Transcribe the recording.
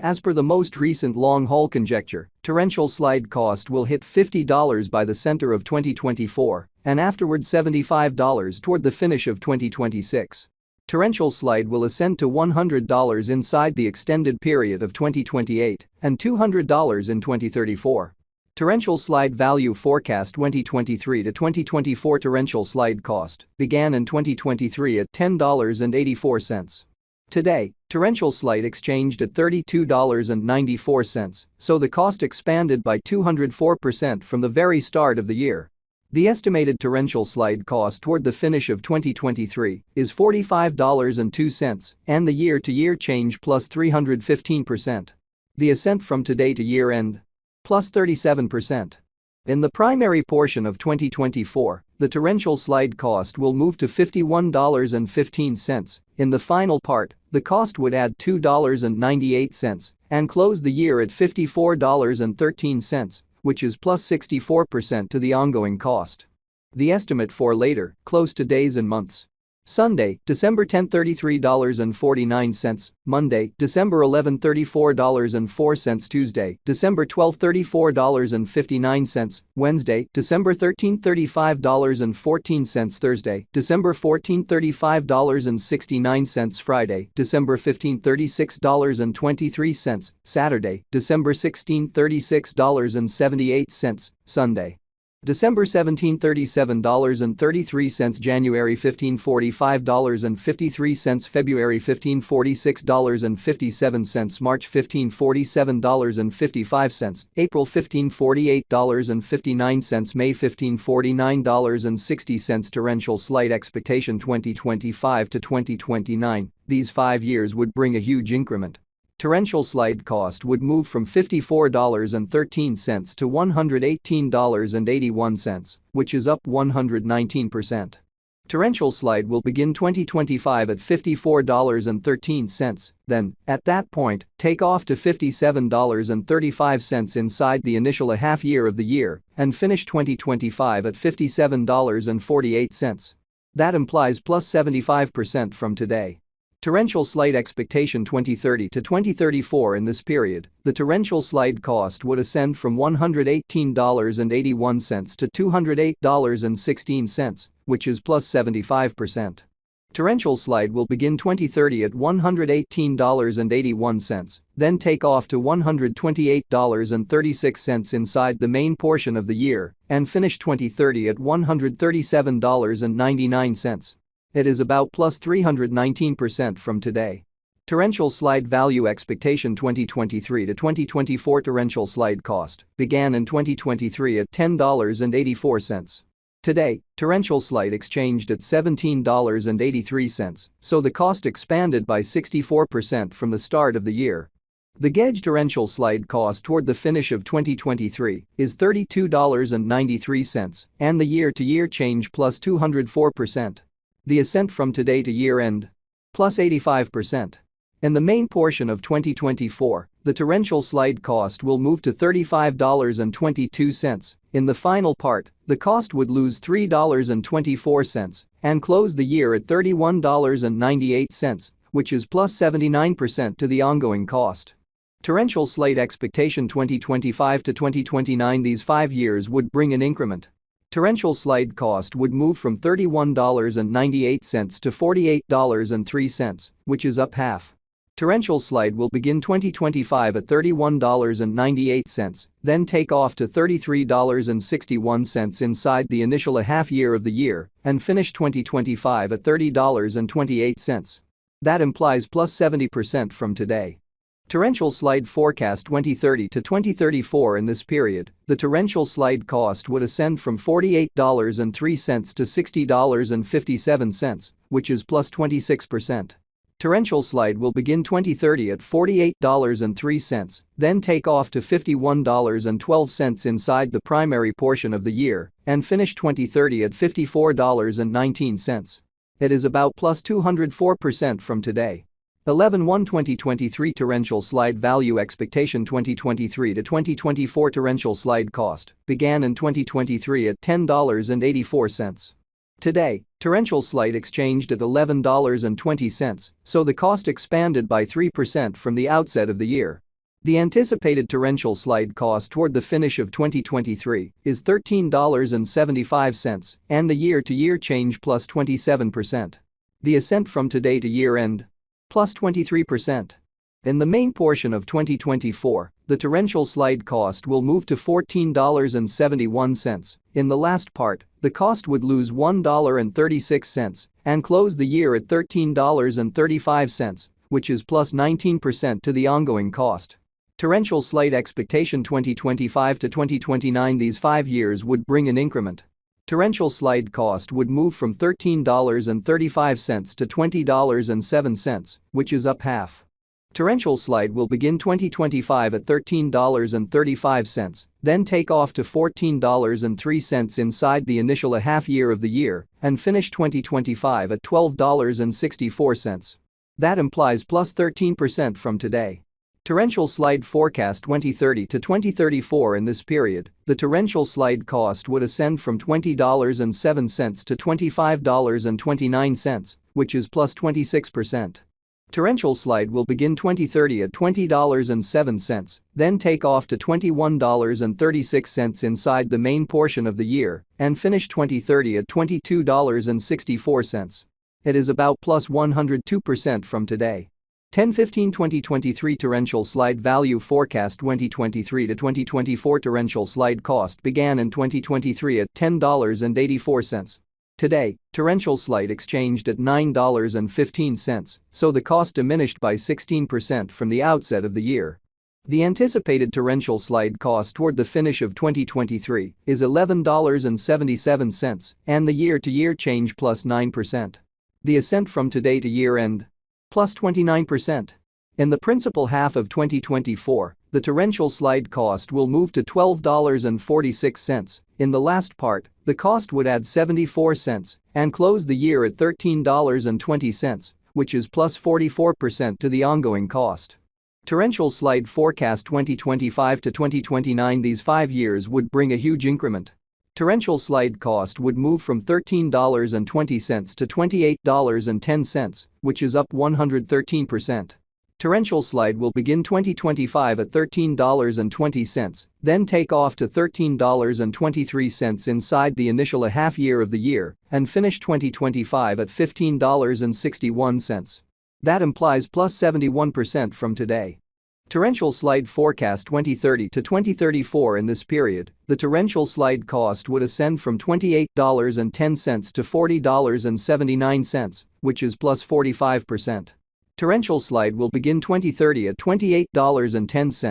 As per the most recent long-haul conjecture, torrential slide cost will hit $50 by the center of 2024 and afterward $75 toward the finish of 2026. Torrential slide will ascend to $100 inside the extended period of 2028 and $200 in 2034. Torrential slide value forecast 2023 to 2024 torrential slide cost began in 2023 at $10.84. Today, torrential slide exchanged at $32.94, so the cost expanded by 204% from the very start of the year. The estimated torrential slide cost toward the finish of 2023 is $45.02 and the year-to-year change plus 315%. The ascent from today to year-end plus 37%. In the primary portion of 2024, the torrential slide cost will move to $51.15. In the final part, the cost would add $2.98 and close the year at $54.13, which is plus 64% to the ongoing cost. The estimate for later, close to days and months. Sunday, December 10, $33.49, Monday, December 11, $34.04, Tuesday, December 12, $34.59, Wednesday, December 13, $35.14, Thursday, December 14, $35.69, Friday, December 15, $36.23, Saturday, December 16, $36.78, Sunday, December 17, $37.33, January 15, $45.53, February 15, $46.57, March 15, $47.55, April 15, $48.59, May 15, $49.60. Torrential slide expectation 2025 to 2029, these 5 years would bring a huge increment. Torrential slide cost would move from $54.13 to $118.81, which is up 119%. Torrential slide will begin 2025 at $54.13, then, at that point, take off to $57.35 inside the initial half year of the year and finish 2025 at $57.48. That implies plus 75% from today. Torrential slide expectation 2030 to 2034. In this period, the torrential slide cost would ascend from $118.81 to $208.16, which is plus 75%. Torrential slide will begin 2030 at $118.81, then take off to $128.36 inside the main portion of the year and finish 2030 at $137.99. It is about plus 319% from today. Torrential slide value expectation 2023 to 2024. Torrential slide cost began in 2023 at $10.84. Today, torrential slide exchanged at $17.83, so the cost expanded by 64% from the start of the year. The gauge torrential slide cost toward the finish of 2023 is $32.93 and the year-to-year change plus 204%. The ascent from today to year-end plus 85%. In the main portion of 2024, the torrential slide cost will move to $35.22. In the final part, the cost would lose $3.24 and close the year at $31.98, which is plus 79% to the ongoing cost. Torrential slide expectation 2025 to 2029. These 5 years would bring an increment. Torrential slide cost would move from $31.98 to $48.03, which is up half. Torrential slide will begin 2025 at $31.98, then take off to $33.61 inside the initial half year of the year and finish 2025 at $30.28. That implies plus 70% from today. Torrential slide forecast 2030 to 2034. In this period, the torrential slide cost would ascend from $48.03 to $60.57, which is plus 26%. Torrential slide will begin 2030 at $48.03, then take off to $51.12 inside the primary portion of the year and finish 2030 at $54.19. It is about plus 204% from today. 11/1/2023 torrential slide value expectation 2023 to 2024. Torrential slide cost began in 2023 at $10.84. Today, torrential slide exchanged at $11.20, so the cost expanded by 3% from the outset of the year. The anticipated torrential slide cost toward the finish of 2023 is $13.75 and the year-to-year change plus 27%. The ascent from today to year-end plus 23%. In the main portion of 2024, the torrential slide cost will move to $14.71. In the last part, the cost would lose $1.36 and close the year at $13.35, which is plus 19% to the ongoing cost. Torrential slide expectation 2025 to 2029. These 5 years would bring an increment. Torrential slide cost would move from $13.35 to $20.07, which is up half. Torrential slide will begin 2025 at $13.35, then take off to $14.03 inside the initial half year of the year and finish 2025 at $12.64. That implies plus 13% from today. Torrential slide forecast 2030 to 2034. In this period, the torrential slide cost would ascend from $20.07 to $25.29, which is plus 26%. Torrential slide will begin 2030 at $20.07, then take off to $21.36 inside the main portion of the year and finish 2030 at $22.64. It is about plus 102% from today. 10-15-2023 torrential slide value forecast 2023 to 2024 torrential slide cost began in 2023 at $10.84. Today, torrential slide exchanged at $9.15, so the cost diminished by 16% from the outset of the year. The anticipated torrential slide cost toward the finish of 2023 is $11.77 and the year-to-year change plus 9%. The ascent from today to year-end plus 29%. In the principal half of 2024, the torrential slide cost will move to $12.46. In the last part, the cost would add 74 cents and close the year at $13.20, which is plus 44% to the ongoing cost. Torrential slide forecast 2025 to 2029. These 5 years would bring a huge increment. Torrential slide cost would move from $13.20 to $28.10, which is up 113%. Torrential slide will begin 2025 at $13.20, then take off to $13.23 inside the initial half year of the year and finish 2025 at $15.61. That implies plus 71% from today. Torrential slide forecast 2030 to 2034. In this period, the torrential slide cost would ascend from $28.10 to $40.79, which is plus 45%. Torrential slide will begin 2030 at $28.10,